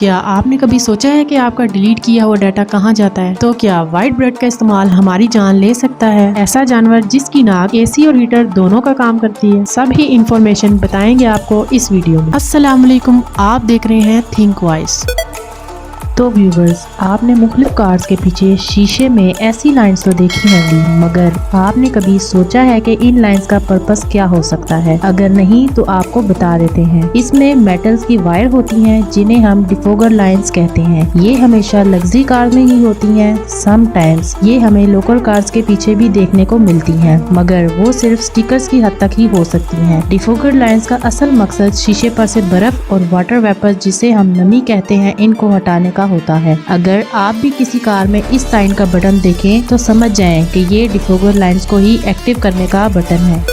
क्या आपने कभी सोचा है कि आपका डिलीट किया हुआ डाटा कहाँ जाता है? तो क्या व्हाइट ब्रेड का इस्तेमाल हमारी जान ले सकता है? ऐसा जानवर जिसकी नाक एसी और हीटर दोनों का काम करती है, सभी इंफॉर्मेशन बताएंगे आपको इस वीडियो में। अस्सलाम वालेकुम, आप देख रहे हैं थिंक वाइज। तो व्यूवर्स, आपने मुख्तलिफ कार्स के पीछे शीशे में ऐसी लाइंस तो देखी होंगी, मगर आपने कभी सोचा है कि इन लाइंस का पर्पस क्या हो सकता है? अगर नहीं तो आपको बता देते हैं। इसमें मेटल्स की वायर होती हैं जिन्हें हम डिफोगर लाइंस कहते हैं। ये हमेशा लग्जरी कार में ही होती हैं। समटाइम्स ये हमें लोकल कार्स के पीछे भी देखने को मिलती हैं, मगर वो सिर्फ स्टिकर्स की हद तक ही हो सकती हैं। डिफोगर लाइंस का असल मकसद शीशे पर से बर्फ और वाटर वेपर, जिसे हम नमी कहते हैं, इनको हटाने का होता है। अगर आप भी किसी कार में इस साइन का बटन देखें तो समझ जाएं कि ये डिफोगर लाइंस को ही एक्टिव करने का बटन है।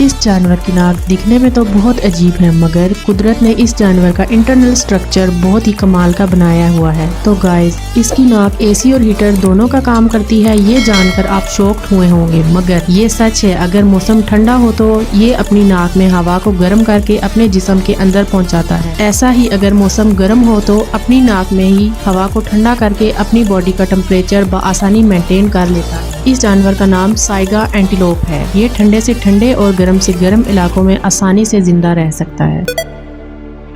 इस जानवर की नाक दिखने में तो बहुत अजीब है, मगर कुदरत ने इस जानवर का इंटरनल स्ट्रक्चर बहुत ही कमाल का बनाया हुआ है। तो गाइस, इसकी नाक एसी और हीटर दोनों का काम करती है। ये जानकर आप शॉक्ड हुए होंगे, मगर ये सच है। अगर मौसम ठंडा हो तो ये अपनी नाक में हवा को गर्म करके अपने जिस्म के अंदर पहुंचाता है। ऐसा ही अगर मौसम गर्म हो तो अपनी नाक में ही हवा को ठंडा करके अपनी बॉडी का टेम्परेचर बआसानी मेंटेन कर लेता है। इस जानवर का नाम साइगा एंटीलोप है। ये ठंडे से ठंडे और गर्म से गर्म इलाकों में आसानी से जिंदा रह सकता है।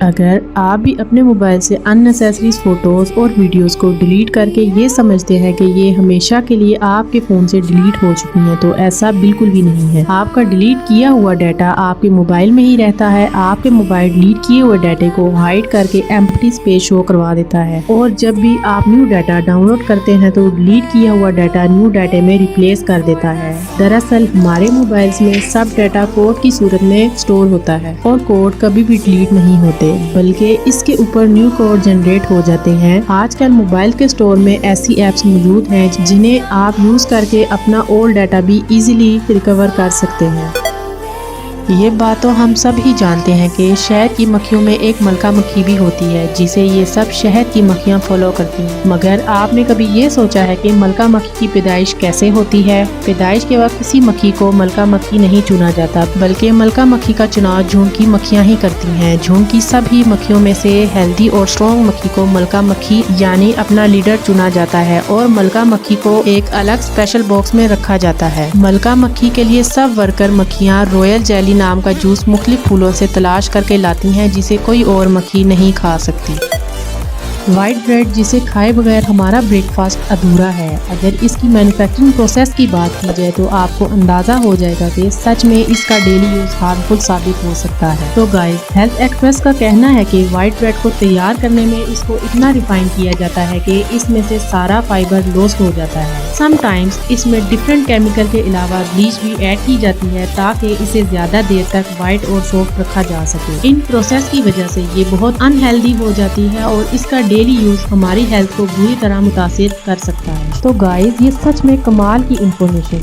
अगर आप भी अपने मोबाइल से अननेसेसरी फोटोज और वीडियोस को डिलीट करके ये समझते हैं कि ये हमेशा के लिए आपके फोन से डिलीट हो चुकी हैं, तो ऐसा बिल्कुल भी नहीं है। आपका डिलीट किया हुआ डाटा आपके मोबाइल में ही रहता है। आपके मोबाइल डिलीट किए हुए डाटे को हाइड करके एम्प्टी स्पेस शो करवा देता है, और जब भी आप न्यू डाटा डाउनलोड करते हैं तो डिलीट किया हुआ डाटा न्यू डाटे में रिप्लेस कर देता है। दरअसल हमारे मोबाइल्स में सब डाटा कोड की सूरत में स्टोर होता है, और कोड कभी भी डिलीट नहीं होते, बल्कि इसके ऊपर न्यू कोड जनरेट हो जाते हैं। आजकल मोबाइल के स्टोर में ऐसी एप्स मौजूद हैं जिन्हें आप यूज करके अपना ओल्ड डाटा भी इजीली रिकवर कर सकते हैं। ये बात तो हम सब ही जानते हैं कि शहद की मक्खियों में एक मलका मक्खी भी होती है, जिसे ये सब शहद की मक्खियाँ फॉलो करती हैं। मगर आपने कभी ये सोचा है कि मलका मक्खी की पैदाइश कैसे होती है? पैदाइश के वक्त किसी मक्खी को मलका मक्खी नहीं चुना जाता, बल्कि मलका मक्खी का चुनाव झुंड की मक्खियाँ ही करती हैं। झुंड की सभी मक्खियों में से हेल्दी और स्ट्रॉन्ग मक्खी को मलका मक्खी यानी अपना लीडर चुना जाता है, और मलका मक्खी को एक अलग स्पेशल बॉक्स में रखा जाता है। मलका मक्खी के लिए सब वर्कर मक्खियाँ रॉयल जेली नाम का जूस मुख्तलिफ फूलों से तलाश करके लाती हैं, जिसे कोई और मक्खी नहीं खा सकती। व्हाइट ब्रेड, जिसे खाए बगैर हमारा ब्रेकफास्ट अधूरा है। अगर इसकी मैन्युफैक्चरिंग प्रोसेस की बात की जाए तो आपको अंदाजा हो जाएगा कि सच में इसका डेली यूज हार्मफुल साबित हो सकता है। तो गाइस, हेल्थ एक्सप्रेस का कहना है कि व्हाइट ब्रेड को तैयार करने में इसको इतना रिफाइन किया जाता है कि इसमें से सारा फाइबर लॉस्ट हो जाता है। समटाइम्स इसमें डिफरेंट केमिकल के अलावा ब्लीच भी ऐड की जाती है, ताकि इसे ज्यादा देर तक व्हाइट और सॉफ्ट रखा जा सके। इन प्रोसेस की वजह से ये बहुत अनहेल्दी हो जाती है, और इसका डेली यूज हमारी हेल्थ को बुरी तरह मुतासिर कर सकता है। तो गाइस, ये सच में कमाल की इंफॉर्मेशन